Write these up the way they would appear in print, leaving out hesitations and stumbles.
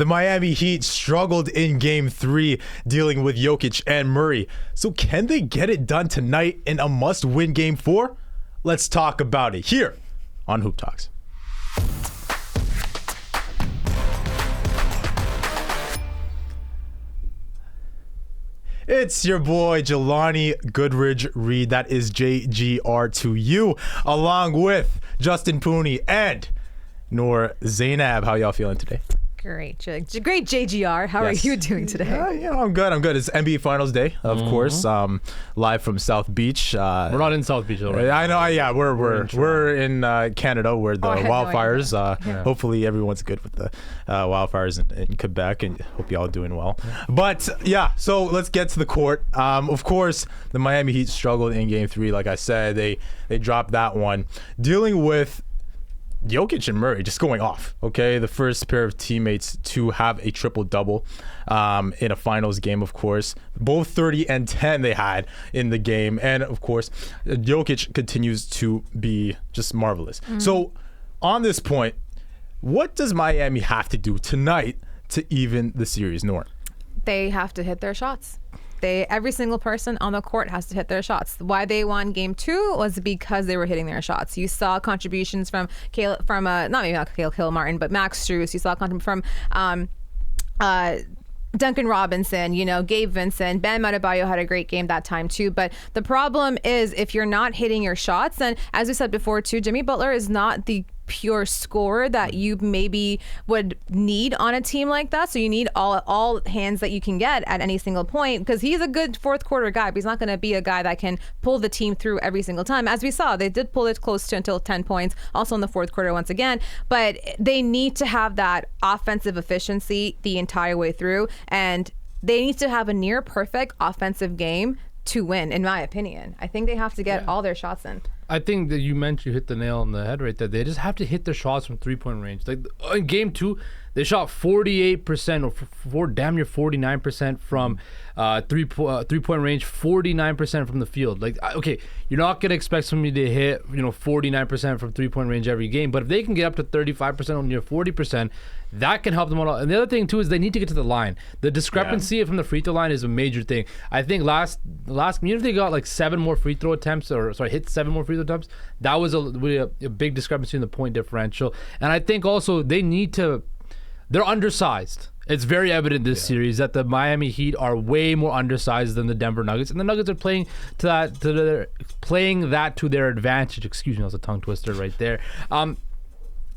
The Miami Heat struggled in Game 3 dealing with Jokic and Murray. So can they get it done tonight in a must-win Game 4? Let's talk about it here on Hoop Talks. It's your boy Jelani Goodridge-Reid. That is JGR to you, along with Justin Pooni and Noor Zainab. How y'all feeling today? Great JGR. How are you doing today? Yeah, I'm good. It's NBA Finals Day, of course. Live from South Beach. We're not in South Beach, though, right? I know. Yeah, we're in Canada, where the wildfires. Hopefully, everyone's good with the wildfires in Quebec, and hope y'all are doing well. Yeah. But yeah, so let's get to the court. Of course, the Miami Heat struggled in Game 3. Like I said, they dropped that one, dealing with Jokic and Murray just going off. Okay, the first pair of teammates to have a triple-double in a finals game, of course. Both 30 and 10 they had in the game. And, of course, Jokic continues to be just marvelous. So, on this point, what does Miami have to do tonight to even the series, Noor? They have to hit their shots. Every single person on the court has to hit their shots. Why they won Game 2 was because they were hitting their shots. You saw contributions from Caleb Martin, but Max Strus. You saw contributions from Duncan Robinson, Gabe Vincent, Ben Adebayo had a great game that time too. But the problem is if you're not hitting your shots, and as we said before too, Jimmy Butler is not the pure scorer that you maybe would need on a team like that. So you need all hands that you can get at any single point, because he's a good fourth quarter guy, but he's not going to be a guy that can pull the team through every single time. As we saw, they did pull it close to until 10 points, also in the fourth quarter once again. But they need to have that offensive efficiency the entire way through, and they need to have a near perfect offensive game to win, in my opinion. I think they have to get all their shots in. I think that you hit the nail on the head right there. They just have to hit their shots from three-point range. Like in Game 2, they shot 48% or damn near 49% from three-point range, 49% from the field. Like, okay, you're not gonna expect somebody to hit 49% from three-point range every game, but if they can get up to 35% or near 40%, that can help them a lot. And the other thing too is they need to get to the line. The discrepancy from the free throw line is a major thing. I think last even if they got like hit 7 more free throw attempts, attempts, that was a big discrepancy in the point differential. And I think also they're undersized. It's very evident this series that the Miami Heat are way more undersized than the Denver Nuggets, and the Nuggets are playing that to their advantage. Excuse me, that was a tongue twister right there.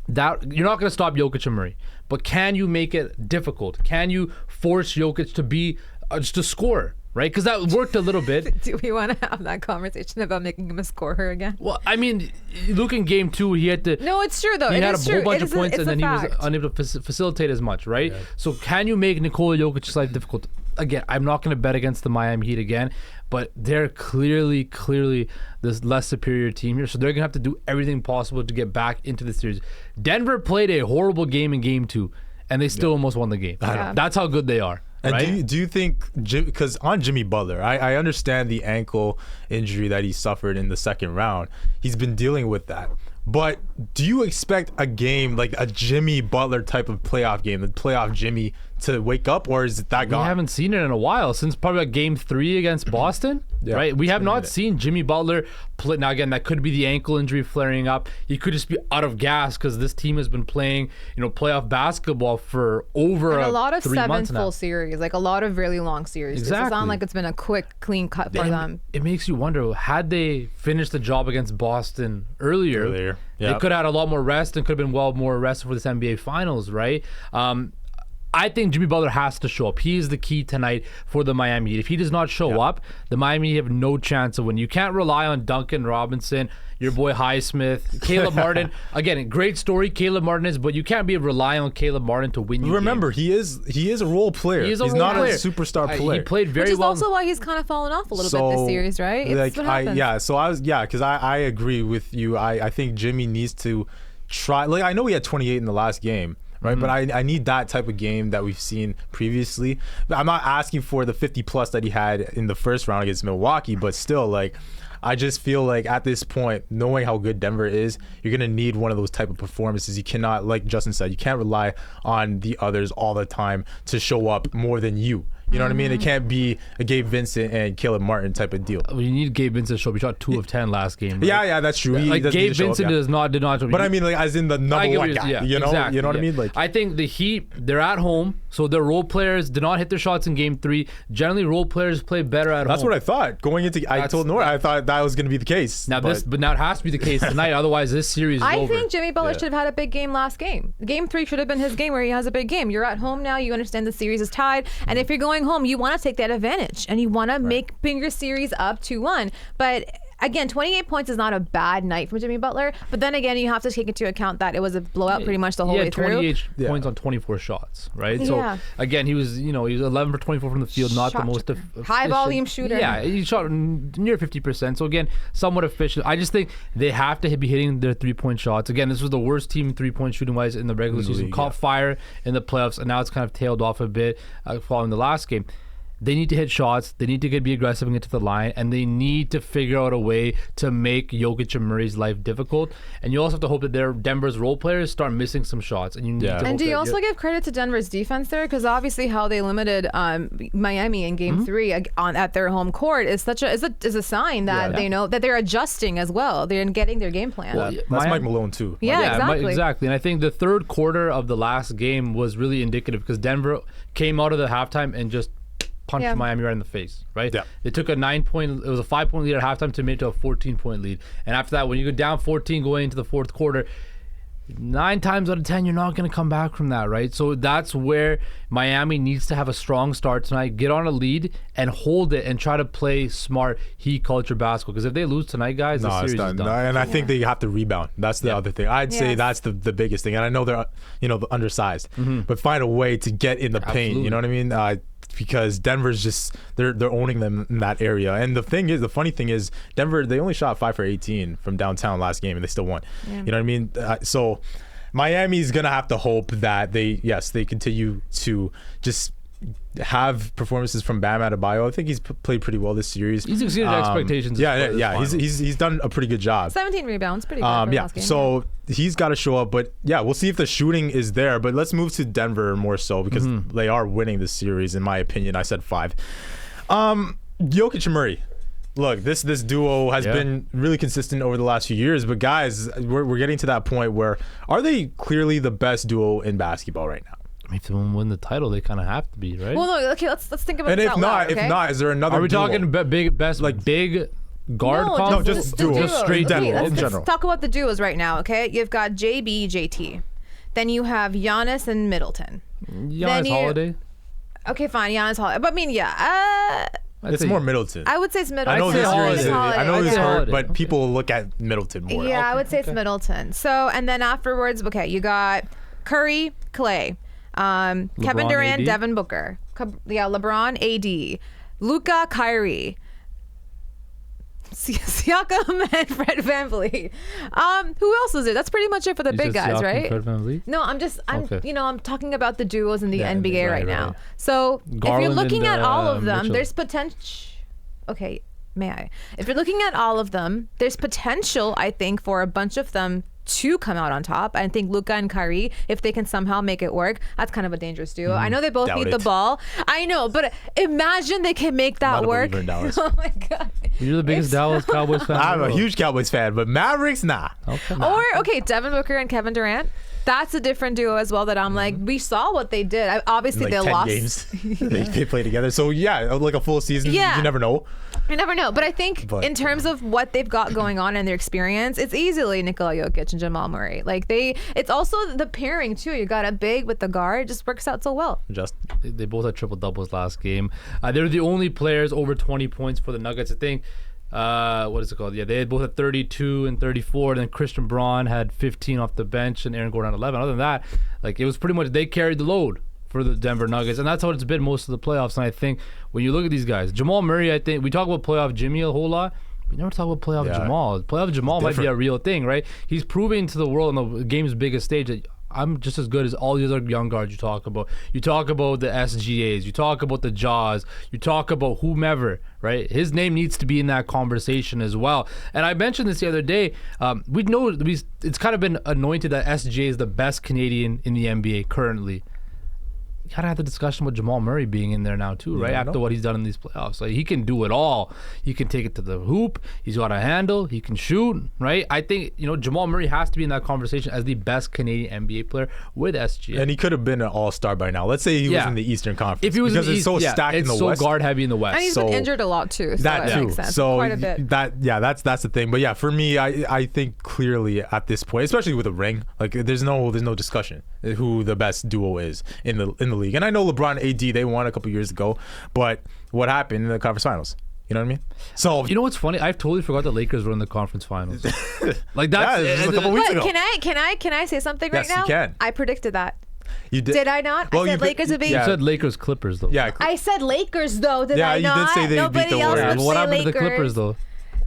That you're not going to stop Jokic and Murray, but can you make it difficult? Can you force Jokic to be just a scorer? Right, because that worked a little bit. Do we want to have that conversation about making him a scorer again? Well, I mean, look in Game 2, he had to. No, it's true though. He had a whole bunch of points, and then he was unable to facilitate as much. Right. Yeah. So can you make Nikola Jokic's life difficult? Again, I'm not going to bet against the Miami Heat again, but they're clearly this less superior team here. So they're going to have to do everything possible to get back into the series. Denver played a horrible game in Game 2, and they still almost won the game. That's how good they are. And right? do you think, because on Jimmy Butler, I understand the ankle injury that he suffered in the second round. He's been dealing with that. But do you expect a game like a Jimmy Butler type of playoff game, the playoff Jimmy, to wake up, or is that gone? We haven't seen it in a while, since probably like Game 3 against Boston, right? We have not seen Jimmy Butler play. Now again, that could be the ankle injury flaring up. He could just be out of gas because this team has been playing, playoff basketball for over a lot of 3 months full series, like a lot a really long series. Exactly. It's not like it's been a quick, clean cut for them. It makes you wonder, had they finished the job against Boston earlier, they could have had a lot more rest and could have been more rested for this NBA Finals, right? I think Jimmy Butler has to show up. He is the key tonight for the Miami Heat. If he does not show up, the Miami Heat have no chance of winning. You can't rely on Duncan Robinson, your boy Highsmith, Caleb Martin. Again, great story, Caleb Martin is, but you can't be relying on Caleb Martin to win you Remember, games. he is a role player. He's not a superstar player. He played very well. well. Which is also why he's kind of fallen off a little bit this series, right? It's what happens. Because I agree with you. I think Jimmy needs to try. Like, I know he had 28 in the last game, right? But I need that type of game that we've seen previously. I'm not asking for the 50+ that he had in the first round against Milwaukee, but still, like, I just feel like at this point, knowing how good Denver is, you're going to need one of those type of performances. You cannot, like Justin said, you can't rely on the others all the time to show up more than you. You know what I mean? It can't be a Gabe Vincent and Caleb Martin type of deal. Well, you need Gabe Vincent to show up. He shot 2 of 10 last game. Right? Yeah, that's true. Like Gabe Vincent did not. But I mean, like, as in the number one guy. Yeah, you know, exactly, you know what I mean? Like, I think the Heat, they're at home, so their role players did not hit their shots in Game 3. Generally, role players play better at home. That's what I thought going into. I told Nora I thought that was going to be the case. Now now it has to be the case tonight. Otherwise, this series is over. I think Jimmy Butler should have had a big game last game. Game 3 should have been his game where he has a big game. You're at home now. You understand the series is tied, and if you're going home, you want to take that advantage and you want to bring your series up 2-1. But again, 28 points is not a bad night from Jimmy Butler. But then again, you have to take into account that it was a blowout pretty much the whole way through. 28 points on 24 shots, right? So again, he was 11 for 24 from the field, not the most high volume shooter. Yeah, he shot near 50%. So again, somewhat efficient. I just think they have to be hitting their 3-point shots. Again, this was the worst team 3-point shooting wise in the regular season. Caught fire in the playoffs, and now it's kind of tailed off a bit following the last game. They need to hit shots. They need to be aggressive and get to the line, and they need to figure out a way to make Jokic and Murray's life difficult. And you also have to hope that Denver's role players start missing some shots. And you need to and do you also give credit to Denver's defense there? Because obviously how they limited Miami in Game 3 at their home court is is a sign that they know that they're adjusting as well. They're getting their game plan. Well, that's Mike Malone too. Yeah, exactly. And I think the third quarter of the last game was really indicative because Denver came out of the halftime and just punched Miami right in the face, right? Yeah. They took a 9-point, it was a 5-point lead at halftime to make it to a 14-point lead. And after that, when you go down 14 going into the fourth quarter, 9 times out of 10, you're not going to come back from that, right? So that's where Miami needs to have a strong start tonight, get on a lead and hold it and try to play smart Heat culture basketball. Because if they lose tonight, guys, the series is done. No, and I think they have to rebound. That's the other thing. I'd say that's the biggest thing. And I know they're undersized, but find a way to get in the paint. You know what I mean? Because Denver's just they're owning them in that area. And the funny thing is Denver, they only shot 5 for 18 from downtown last game and they still won. You know what I mean? So Miami's gonna have to hope that they continue to just have performances from Bam Adebayo. I think he's played pretty well this series. He's exceeded expectations. He's done a pretty good job. 17 rebounds, pretty good. Last game, so he's got to show up. But we'll see if the shooting is there. But let's move to Denver more so because they are winning this series, in my opinion. I said 5. Jokic and Murray. Look, this duo has been really consistent over the last few years. But guys, we're getting to that point where are they clearly the best duo in basketball right now? If they win the title, they kind of have to be, right? Well, no, okay, let's think about it. And if not, is there another? Are we duo? talking big guard? No, just duo. Just straight duo in general. Let's talk about the duos right now, okay? You've got JB, JT. Then you have Giannis and Middleton. Giannis Holiday. Okay, fine, Giannis Holiday. But I mean, it's more Middleton. I would say it's Middleton. I know he's hurt, but people look at Middleton more. Yeah, I would say it's Middleton. So, and then afterwards, okay, you got Curry, Clay. Kevin Durant, AD? Devin Booker. LeBron, AD. Luka, Kyrie. Siakam and Fred VanVleet. Who else is it? That's pretty much it for the big guys, Siakam, right? Fred VanVleet? No, I'm talking about the duos in the NBA right now. So Garland, if you're looking at all of them, Mitchell. there's potential. Okay, may I? If you're looking at all of them, there's potential, I think, for a bunch of them to come out on top. I think Luka and Kyrie, if they can somehow make it work, that's kind of a dangerous duo. I know they both need the ball. I know, but imagine they can make that work. Oh my God. You're the biggest Dallas Cowboys fan. I'm a huge Cowboys fan, but Mavericks, nah. Okay, Devin Booker and Kevin Durant. That's a different duo as well that I'm like, we saw what they did. Obviously, they lost. Games. they play together. So, like a full season, you never know. You never know. But I think in terms of what they've got going on and their experience, it's easily Nikola Jokic and Jamal Murray. Like it's also the pairing, too. You got a big with the guard. It just works out so well. They both had triple-doubles last game. They're the only players over 20 points for the Nuggets, I think. What is it called? Yeah, they had both at 32 and 34. And then Christian Braun had 15 off the bench and Aaron Gordon had 11. Other than that, it was pretty much they carried the load for the Denver Nuggets, and that's how it's been most of the playoffs. And I think when you look at these guys, Jamal Murray, I think we talk about playoff Jimmy a whole lot. We never talk about playoff Jamal. Playoff Jamal might be a real thing, right? He's proving to the world on the game's biggest stage that I'm just as good as all the other young guards you talk about. You talk about the SGAs. You talk about the Jaws. You talk about whomever, right? His name needs to be in that conversation as well. And I mentioned this the other day. We know it's kind of been anointed that SGA is the best Canadian in the NBA currently. You gotta have the discussion with Jamal Murray being in there now too, right? After what he's done in these playoffs, like he can do it all. He can take it to the hoop. He's got a handle. He can shoot, right? I think Jamal Murray has to be in that conversation as the best Canadian NBA player with SGA. And he could have been an all-star by now. Let's say he was in the Eastern Conference. If he was because in the it's so stacked in the West. It's so guard heavy in the West. And he's been injured a lot too. So that makes sense. So quite a bit. That's the thing. But yeah, for me, I think clearly at this point, especially with a ring, like there's no discussion who the best duo is in the league. And I know LeBron AD, they won a couple years ago, but what happened in the conference finals? You know what I mean? So you know what's funny? I've totally forgot the Lakers were in the conference finals. Like that's just a couple weeks ago. Can I say something right now? Yes, you can. I predicted that. You did? Did I not? Well, I said Lakers would be. You said Lakers Clippers though. Yeah. I said Lakers though. Did I not? You did say they Nobody beat the else Warriors. would What say happened to the Lakers. Clippers though?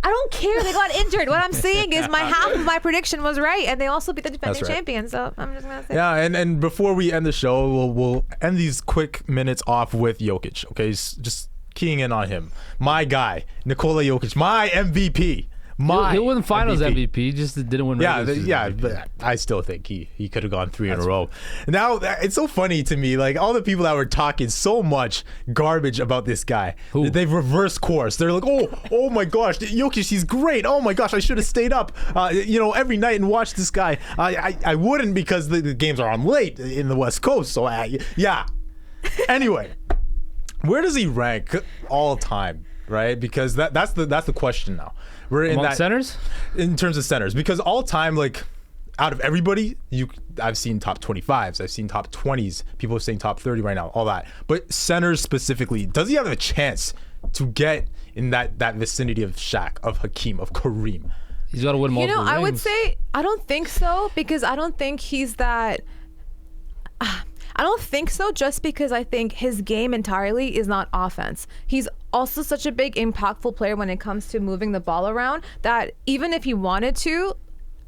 I don't care. They got injured. What I'm saying is half of my prediction was right, and they also beat the defending champions. So I'm just gonna say. Yeah, and before we end the show, we'll end these quick minutes off with Jokic. Okay, just keying in on him. My guy, Nikola Jokic, my MVP. He won Finals MVP, just didn't win. But I still think he could have gone 3 in a row. Now it's so funny to me, like all the people that were talking so much garbage about this guy, they've reversed course. They're like, oh my gosh, Jokic, he's great. Oh my gosh, I should have stayed up, every night and watched this guy. I wouldn't because the games are on late in the West Coast. So yeah. Anyway, where does he rank all time? Right, because that's the question now. We're in centers in terms of centers, because all time, like out of everybody, I've seen top 25s, I've seen top 20s, people are saying top 30 right now, all that. But centers specifically, does he have a chance to get in that vicinity of Shaq, of Hakeem, of Kareem? He's got to win multiple rings. I would say I don't think so, because I don't think he's that. I don't think so, just because I think his game entirely is not offense. He's also such a big, impactful player when it comes to moving the ball around that even if he wanted to,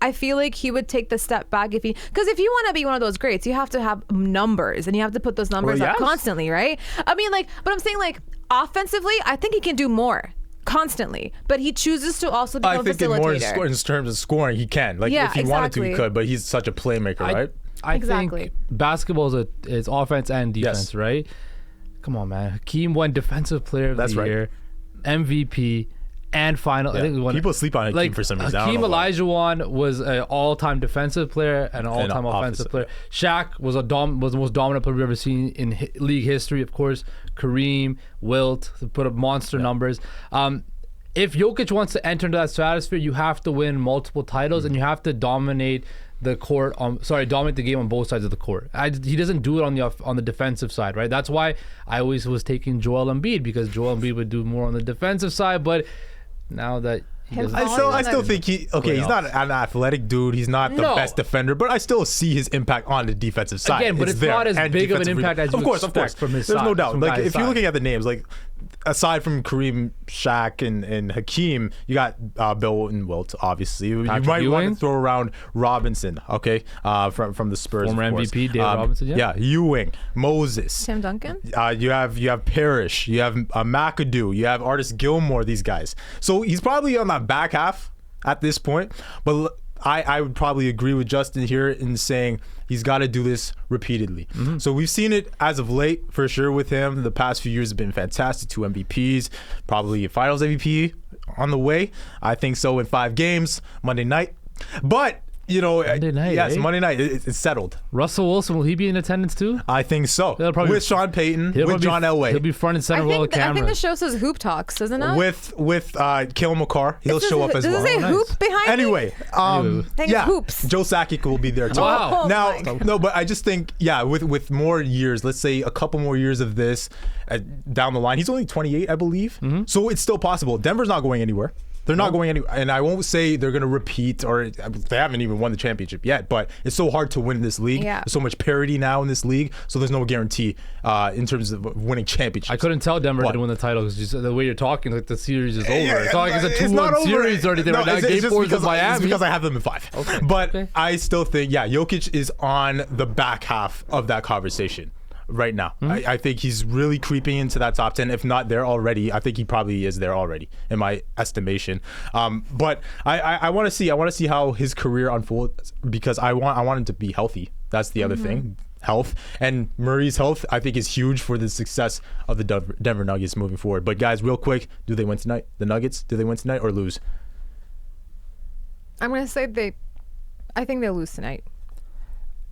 I feel like he would take the step back because if you want to be one of those greats, you have to have numbers and you have to put those numbers up constantly, right? I mean, but I'm saying offensively, I think he can do more constantly, but he chooses to also become a facilitator. I think in terms of scoring, he can. If he wanted to, he could, but he's such a playmaker, right? I think basketball is offense and defense, right? Come on, man. Hakeem won Defensive Player of the Year, MVP, and final. Yeah. I think people sleep on Hakeem for some reason. Hakeem Olajuwon was an all-time defensive player and an all-time offensive player. Shaq was the most dominant player we've ever seen in league history. Of course, Kareem, Wilt, put up monster numbers. If Jokic wants to enter into that stratosphere, you have to win multiple titles and you have to dominate the court dominate the game on both sides of the court. He doesn't do it on the defensive side, right? That's why I always was taking Joel Embiid, because Joel Embiid would do more on the defensive side, but now that I still think he's not an athletic dude. He's not the best defender, but I still see his impact on the defensive side. Again, but it's not as big of an impact as you expect from his side. There's no doubt. If you're looking at the names, aside from Kareem, Shaq, and Hakeem, you got Bill and Wilt, obviously. You might want to throw around Robinson, okay, from the Spurs. Former MVP, David Robinson, yeah. Ewing, Moses. Tim Duncan? You have Parrish, you have McAdoo, you have Artis Gilmore, these guys. So he's probably on that back half at this point, but I would probably agree with Justin here in saying he's got to do this repeatedly. Mm-hmm. So we've seen it as of late, for sure, with him. The past few years have been fantastic. 2 MVPs, probably a Finals MVP on the way. I think so in 5 games, Monday night. But Monday night. Yes, Monday night. It's settled. Russell Wilson, will he be in attendance too? I think so. With Sean Payton, with John Elway. He'll be front and center with all the cameras. I think the show says Hoop Talks, doesn't it? With Kale McCarr, he'll show up as well. Does it say Hoop behind Anyway, Hoops. Joe Sakic will be there too. Wow. But I just think, with more years, let's say a couple more years of this down the line. He's only 28, I believe. Mm-hmm. So it's still possible. Denver's not going anywhere. They're not going anywhere. And I won't say they're going to repeat, or they haven't even won the championship yet, but it's so hard to win in this league. Yeah. There's so much parity now in this league, so there's no guarantee in terms of winning championships. I couldn't tell Denver to win the title because the way you're talking, like the series is over. It's not like it's a 2-1 series already. Right now. Game 4 is Miami. It's because I have them in 5. Okay. But I still think, Jokic is on the back half of that conversation right now. I think he's really creeping into that top 10. If not there already, I think he probably is there already in my estimation. But I want to see how his career unfolds, because I want him to be healthy. That's the other thing. Health, and Murray's health I think is huge for the success of the Denver Nuggets moving forward. But guys, real quick, do they win tonight? The Nuggets, do they win tonight or lose? I'm gonna say I think they'll lose tonight.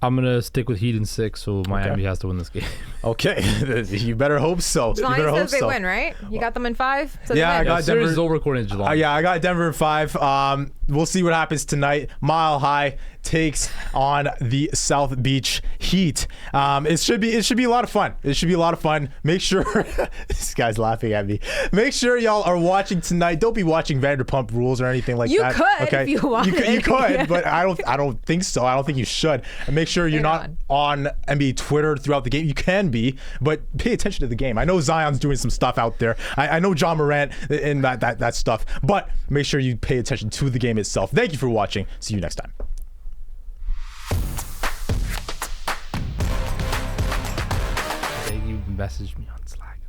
I'm gonna stick with Heat in 6, so Miami has to win this game. Okay, you better hope so. Jelani says they win, right? You got them in 5. So I got Denver. Series is over according to Jelani. I got Denver in 5. We'll see what happens tonight. Mile High takes on the South Beach Heat. It should be a lot of fun. Make sure this guy's laughing at me. Make sure y'all are watching tonight. Don't be watching Vanderpump Rules or anything like that. You could if you wanted. You could, but I don't think so. I don't think you should. And make sure you're not on NBA Twitter throughout the game. You can be, but pay attention to the game. I know Zion's doing some stuff out there. I know John Morant and that stuff, but make sure you pay attention to the game itself. Thank you for watching. See you next time. You messaged me on Slack.